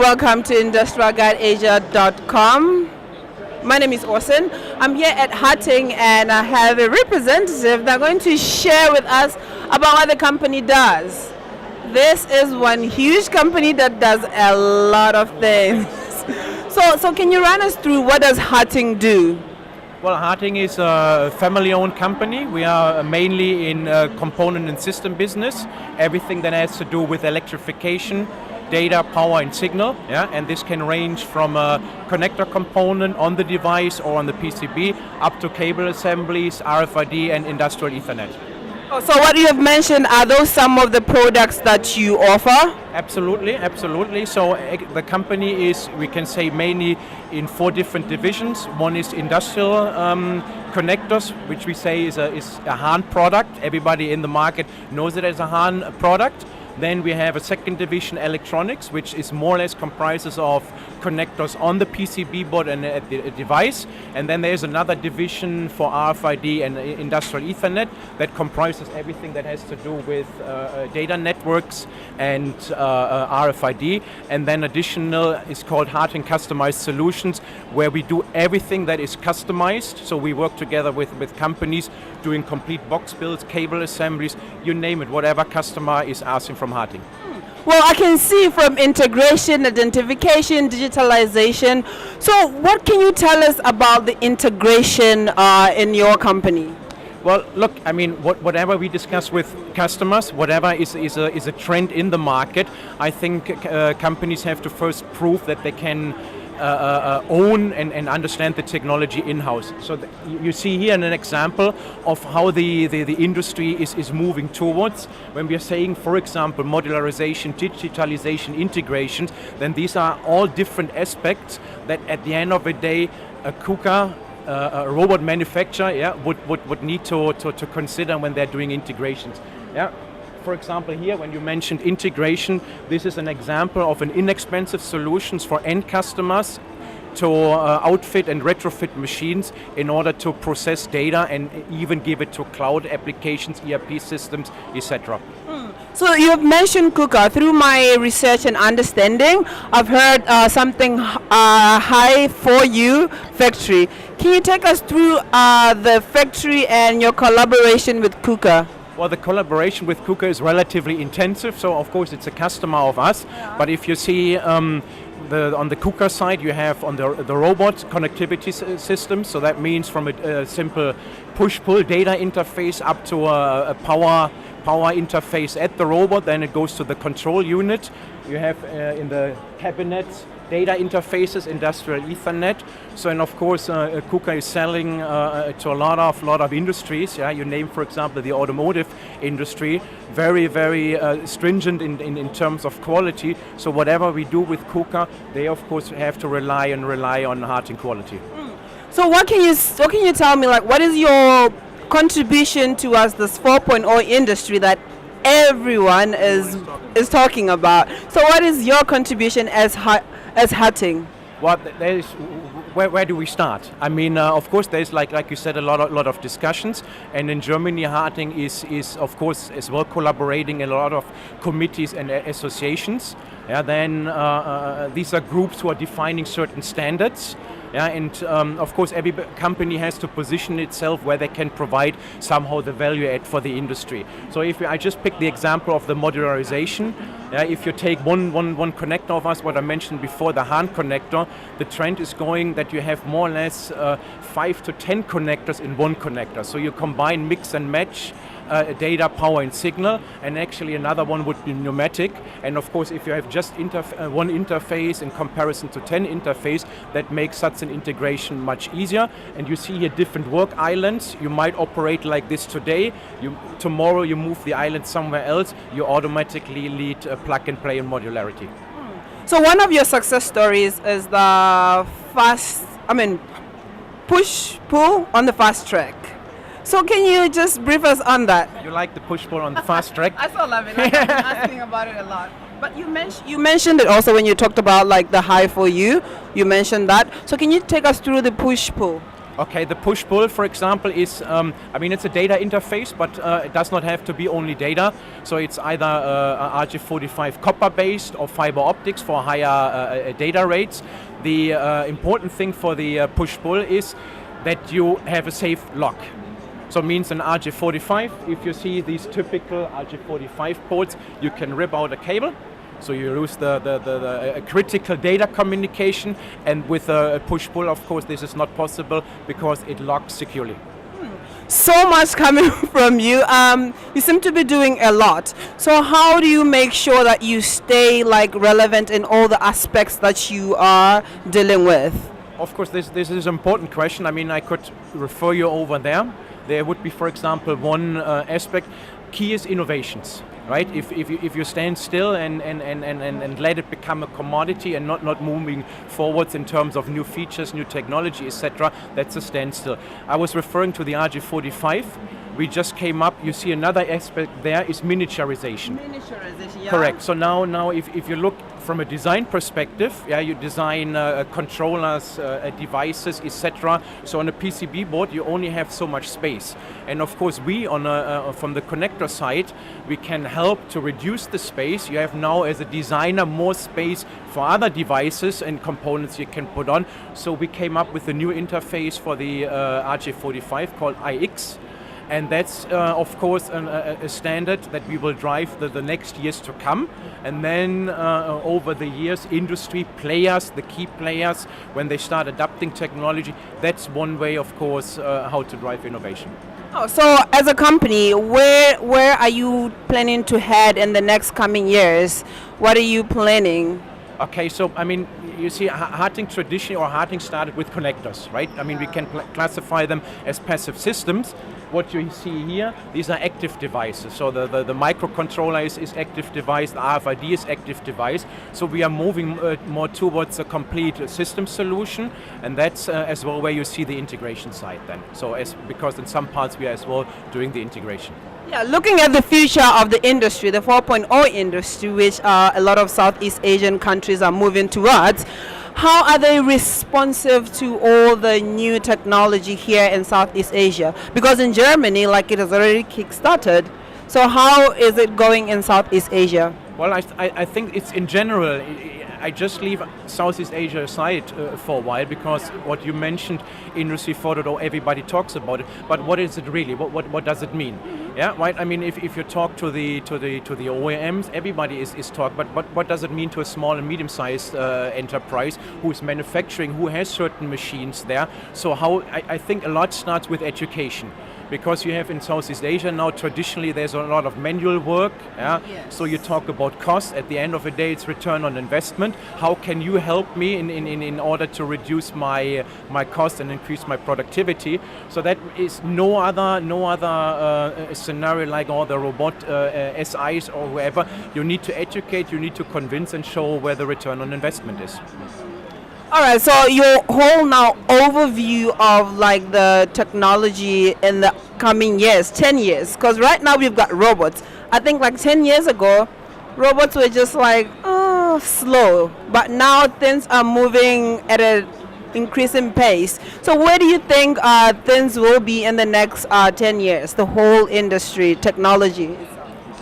welcome to industrialguideasia.com. My name is Orson. I'm here at HARTING and I have a representative that's going to share with us about what the company does. This is one huge company that does a lot of things. So can you run us through what does HARTING do? Well, HARTING is a family-owned company. We are mainly in component and system business, everything that has to do with electrification, data, power and signal, and this can range from a connector component on the device or on the PCB up to cable assemblies, RFID and industrial Ethernet. So what you have mentioned, are those some of the products that you offer? Absolutely. So the company is, we can say, mainly in 4 different divisions. One is industrial connectors, which we say is a HAN product. Everybody in the market knows it as a HAN product. Then we have a second division, electronics, which is more or less comprises of connectors on the PCB board and at the device. And then there's another division for RFID and industrial Ethernet that comprises everything that has to do with data networks and RFID. And then additional is called HARTING Customized Solutions, where we do everything that is customized. So we work together with companies doing complete box builds, cable assemblies, you name it, whatever customer is asking from HARTING. Well, I can see from integration, identification, digitalization. So what can you tell us about the integration in your company? Well, look, I mean, whatever we discuss with customers, whatever is a trend in the market, I think companies have to first prove that they can own and understand the technology in-house. So you see here an example of how the industry is moving towards. When we are saying, for example, modularization, digitalization, integration, then these are all different aspects that at the end of the day, a KUKA, a robot manufacturer, would need to consider when they're doing integrations. For example, here, when you mentioned integration, this is an example of an inexpensive solutions for end customers to outfit and retrofit machines in order to process data and even give it to cloud applications, ERP systems, etc. So you have mentioned KUKA. Through my research and understanding, I've heard something high for you factory. Can you take us through the factory and your collaboration with KUKA? Well, the collaboration with KUKA is relatively intensive, so of course it's a customer of us. But if you see on the KUKA side, you have on the robot connectivity system, so that means from a simple push-pull data interface up to a power interface at the robot, then it goes to the control unit. You have in the cabinet data interfaces, industrial Ethernet. So, and of course, KUKA is selling to a lot of industries. You name, for example, the automotive industry. Very stringent in terms of quality. So, whatever we do with KUKA, they of course have to rely on HARTING quality. So, what can you tell me? Like, what is your contribution towards this 4.0 industry that everyone is talking about? So, what is your contribution as HARTING? Well, where do we start? I mean, of course, there's like you said, a lot of discussions, and in Germany, HARTING is of course as well collaborating in a lot of committees and associations. Then these are groups who are defining certain standards. And of course, every company has to position itself where they can provide somehow the value add for the industry. So if I just pick the example of the modularization, if you take one connector of us, what I mentioned before, the HAN connector, the trend is going that you have more or less 5 to 10 connectors in one connector. So you combine, mix and match data, power and signal, and actually another one would be pneumatic. And of course, if you have just one interface in comparison to 10 interface, that makes such an integration much easier. And you see here different work islands. You might operate like this today. Tomorrow you move the island somewhere else. You automatically lead plug and play and modularity. So one of your success stories is the push-pull on the fast track. So can you just brief us on that? You like the push-pull on the fast track? I still love it. I've been asking about it a lot. But you mentioned it also when you talked about like the high for you. You mentioned that. So can you take us through the push-pull? Okay, the push-pull, for example, is, it's a data interface, but it does not have to be only data. So it's either RJ45 copper-based or fiber optics for higher data rates. The important thing for the push-pull is that you have a safe lock. So it means an RJ45, if you see these typical RJ45 ports, you can rip out a cable. So you lose the critical data communication, and with a push-pull, of course, this is not possible because it locks securely. So much coming from you. You seem to be doing a lot. So how do you make sure that you stay relevant in all the aspects that you are dealing with? Of course, this is an important question. I could refer you over there. There would be, for example, one aspect. Key is innovations, right? If you stand still and let it become a commodity and not moving forwards in terms of new features, new technology, etc., that's a standstill. I was referring to the RJ45. We just came up. You see another aspect there is miniaturization. Miniaturization, yeah. Correct. So now if you look from a design perspective, you design controllers, devices, etc. So on a PCB board, you only have so much space. And of course, we from the connector side, we can help to reduce the space. You have now, as a designer, more space for other devices and components you can put on. So we came up with a new interface for the RJ45 called iX. And that's, of course, a standard that we will drive the next years to come. And then over the years, industry players, the key players, when they start adapting technology, that's one way, of course, how to drive innovation. Oh, so as a company, where are you planning to head in the next coming years? What are you planning? Okay, so you see, HARTING traditionally, or HARTING started with connectors, right? We can classify them as passive systems. What you see here, these are active devices. So the microcontroller is active device, the RFID is active device. So we are moving more towards a complete system solution, and that's as well where you see the integration side then. So because in some parts we are as well doing the integration. Yeah, looking at the future of the industry, the 4.0 industry, which a lot of Southeast Asian countries are moving towards, how are they responsive to all the new technology here in Southeast Asia? Because in Germany, it has already kick-started. So how is it going in Southeast Asia? Well, I think it's in general. I just leave Southeast Asia aside for a while, because what you mentioned, Industry 4.0, everybody talks about it. But what is it really? What does it mean? Yeah, right. If you talk to the OEMs, everybody is talking. But what does it mean to a small and medium-sized enterprise who is manufacturing, who has certain machines there? So I think a lot starts with education. Because you have in Southeast Asia now, traditionally there's a lot of manual work. Yeah? Yes. So you talk about cost. At the end of the day, it's return on investment. How can you help me in order to reduce my cost and increase my productivity? So that is no other scenario like all the robot SIs or whoever. You need to educate, you need to convince and show where the return on investment is. All right, so your whole now overview of the technology in the coming years, 10 years, because right now we've got robots. I think 10 years ago, robots were just slow, but now things are moving at an increasing pace. So where do you think things will be in the next 10 years, the whole industry, technology?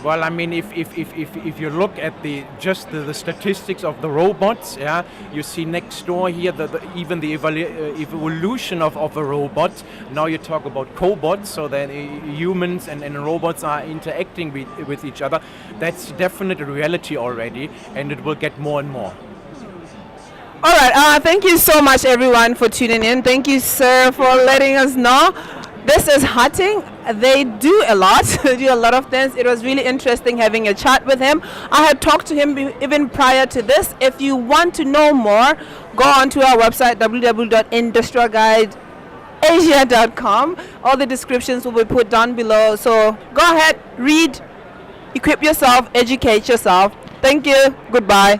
Well, if you look at just the statistics of the robots, yeah, you see next door here even the evolution of a robot. Now you talk about cobots, so that humans and robots are interacting with each other. That's definitely a reality already, and it will get more and more. All right, thank you so much, everyone, for tuning in. Thank you, sir, for letting us know. This is HARTING. They do a lot. They do a lot of things. It was really interesting having a chat with him. I had talked to him even prior to this. If you want to know more, go on to our website, www.industrialguideasia.com. All the descriptions will be put down below. So go ahead, read, equip yourself, educate yourself. Thank you. Goodbye.